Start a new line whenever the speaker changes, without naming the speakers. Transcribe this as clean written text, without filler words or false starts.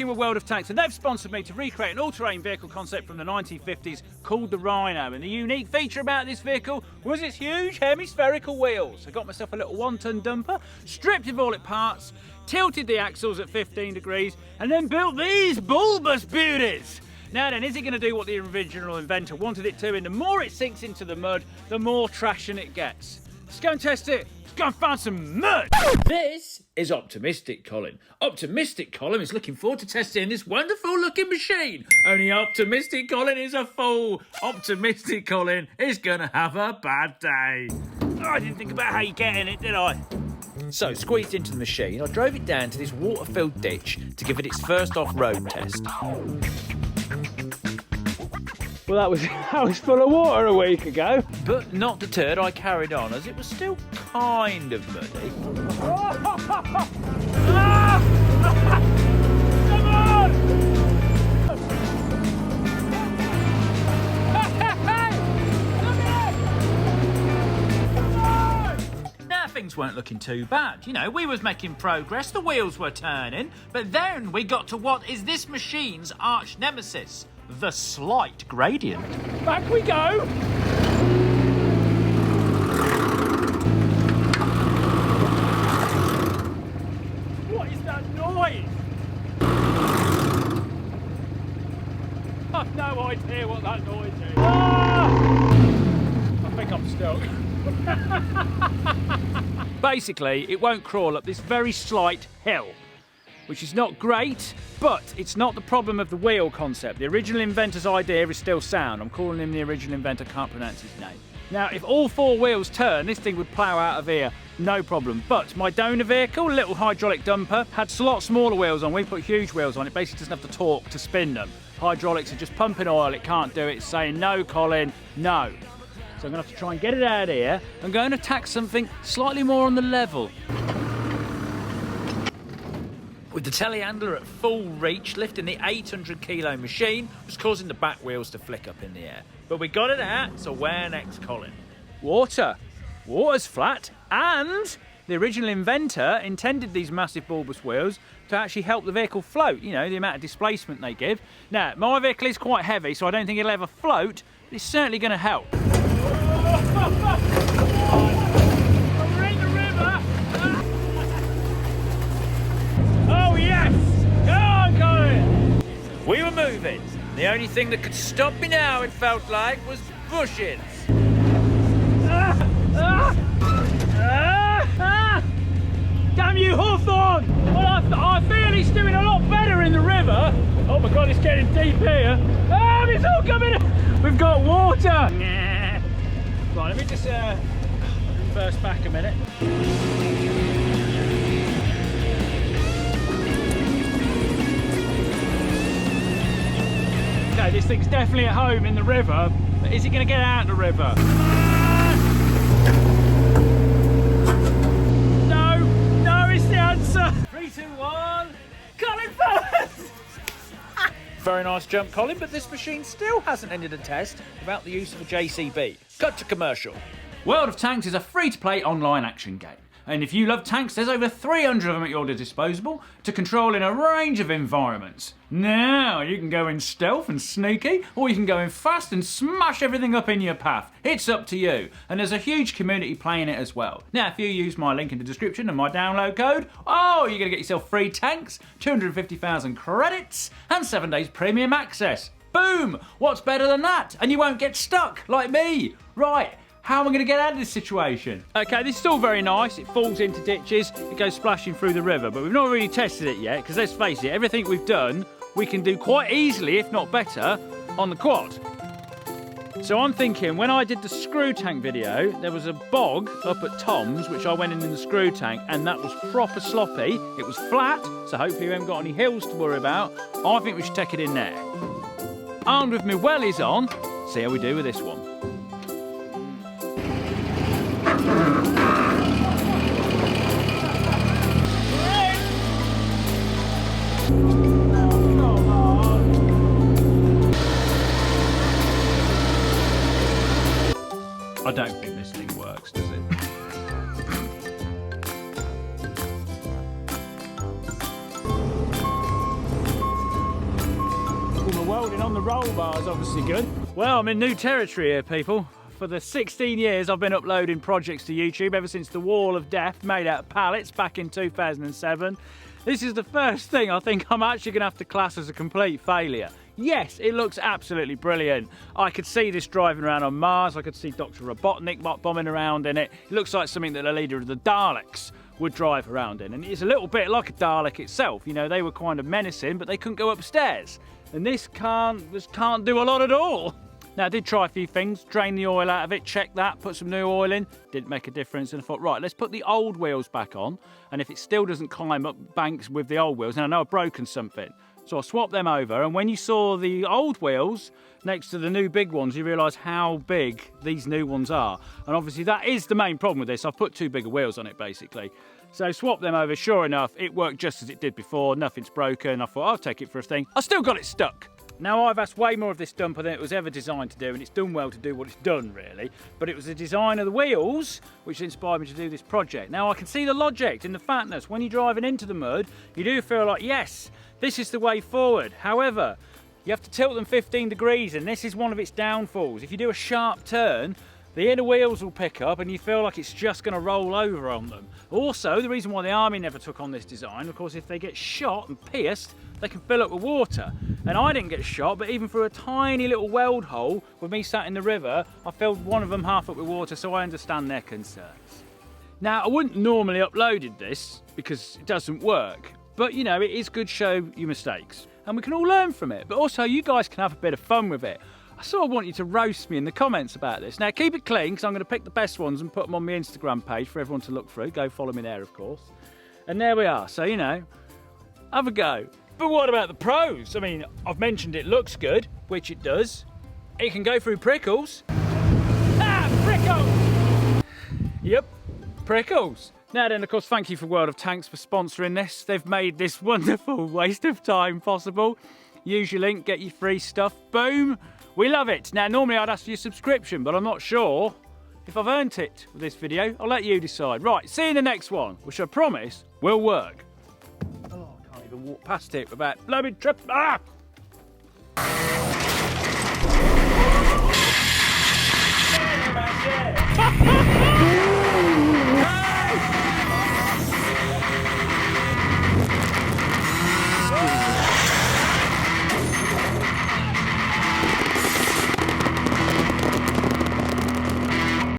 working with World of Tanks, and they've sponsored me to recreate an all-terrain vehicle concept from the 1950s called the Rhino. And the unique feature about this vehicle was its huge hemispherical wheels. I got myself a little 1-ton dumper, stripped of all its parts, tilted the axles at 15 degrees, and then built these bulbous beauties. Now then, is it going to do what the original inventor wanted it to? And the more it sinks into the mud, the more traction it gets. Let's go and test it. Let's go and find some mud. This is Optimistic Colin. Optimistic Colin is looking forward to testing this wonderful looking machine. Only Optimistic Colin is a fool. Optimistic Colin is going to have a bad day. Oh, I didn't think about how you get in it, did I? So, squeezed into the machine, I drove it down to this water-filled ditch to give it its first off-road test. Well, that was full of water a week ago. But not deterred, I carried on, as it was still kind of muddy. Come on! Now, things weren't looking too bad. You know, we was making progress, the wheels were turning, but then we got to what is this machine's arch nemesis. The slight gradient. Back we go! What is that noise? I've no idea what that noise is. Ah! I think I'm stuck. Basically, it won't crawl up this very slight hill, which is not great, but it's not the problem of the wheel concept. The original inventor's idea is still sound. I'm calling him the original inventor, can't pronounce his name. Now, if all 4 wheels turn, this thing would plough out of here, no problem. But my donor vehicle, little hydraulic dumper, had a lot smaller wheels on. We put huge wheels on. It basically doesn't have the torque to spin them. Hydraulics are just pumping oil. It can't do it. It's saying, no, Colin, no. So I'm going to have to try and get it out of here and go and attack something slightly more on the level. With the telehandler at full reach, lifting the 800-kilo machine was causing the back wheels to flick up in the air. But we got it out, so where next, Colin? Water. Water's flat, and the original inventor intended these massive bulbous wheels to actually help the vehicle float, you know, the amount of displacement they give. Now, my vehicle is quite heavy, so I don't think it'll ever float, but it's certainly going to help. We're in the river! Oh yes! Go on, Colin! We were moving. The only thing that could stop me now, it felt like, was bushes. Damn you, Hawthorne! Well, I feel he's doing a lot better in the river. Oh my God, it's getting deep here. Oh, it's all coming. We've got water. Right, let me just reverse back a minute. Okay, this thing's definitely at home in the river, but is it going to get out of the river? No is the answer. 3, 2, 1, colinfurze! Very nice jump, Colin, but this machine still hasn't ended a test without the use of a JCB. Cut to commercial. World of Tanks is a free-to-play online action game. And if you love tanks, there's over 300 of them at your disposal to control in a range of environments. Now, you can go in stealth and sneaky, or you can go in fast and smash everything up in your path. It's up to you. And there's a huge community playing it as well. Now, if you use my link in the description and my download code, oh, you're going to get yourself free tanks, 250,000 credits, and 7 days premium access. Boom! What's better than that? And you won't get stuck, like me. Right. How am I going to get out of this situation? Okay, this is all very nice. It falls into ditches, it goes splashing through the river, but we've not really tested it yet, because let's face it, everything we've done, we can do quite easily, if not better, on the quad. So I'm thinking, when I did the screw tank video, there was a bog up at Tom's, which I went in the screw tank, and that was proper sloppy. It was flat, so hopefully we haven't got any hills to worry about. I think we should take it in there. Armed with my wellies on, see how we do with this one. I don't think this thing works, does it? welding on the roll bar is obviously good. Well, I'm in new territory here, people. For the 16 years I've been uploading projects to YouTube, ever since the Wall of Death made out of pallets back in 2007. This is the first thing I think I'm actually going to have to class as a complete failure. Yes, it looks absolutely brilliant. I could see this driving around on Mars. I could see Dr. Robotnik bombing around in it. It looks like something that the leader of the Daleks would drive around in. And it's a little bit like a Dalek itself. You know, they were kind of menacing, but they couldn't go upstairs. And this can't do a lot at all. Now, I did try a few things, drain the oil out of it, check that, put some new oil in, didn't make a difference, and I thought, right, let's put the old wheels back on, and if it still doesn't climb up banks with the old wheels, and I know I've broken something, so I swapped them over, and when you saw the old wheels next to the new big ones, you realise how big these new ones are, and obviously that is the main problem with this. I've put too big of wheels on it, basically. So swap them over, sure enough, it worked just as it did before, nothing's broken. I thought, I'll take it for a thing. I still got it stuck. Now, I've asked way more of this dumper than it was ever designed to do, and it's done well to do what it's done, really. But it was the design of the wheels which inspired me to do this project. Now, I can see the logic in the fatness. When you're driving into the mud, you do feel like, yes, this is the way forward. However, you have to tilt them 15 degrees, and this is one of its downfalls. If you do a sharp turn, the inner wheels will pick up and you feel like it's just going to roll over on them. Also, the reason why the army never took on this design, of course, if they get shot and pierced, they can fill up with water. And I didn't get shot, but even through a tiny little weld hole, with me sat in the river, I filled one of them half up with water, so I understand their concerns. Now, I wouldn't normally uploaded this because it doesn't work, but you know, it is good to show your mistakes. And we can all learn from it, but also you guys can have a bit of fun with it. I sort of want you to roast me in the comments about this. Now, keep it clean, because I'm going to pick the best ones and put them on my Instagram page for everyone to look through. Go follow me there, of course. And there we are. So, you know, have a go. But what about the pros? I mean, I've mentioned it looks good, which it does. It can go through prickles. Ah, prickles! Yep, prickles. Now then, of course, thank you for World of Tanks for sponsoring this. They've made this wonderful waste of time possible. Use your link, get your free stuff. Boom! We love it. Now, normally I'd ask for your subscription, but I'm not sure if I've earned it with this video. I'll let you decide. Right, see you in the next one, which I promise will work. Oh, I can't even walk past it without blooming trip. Ah!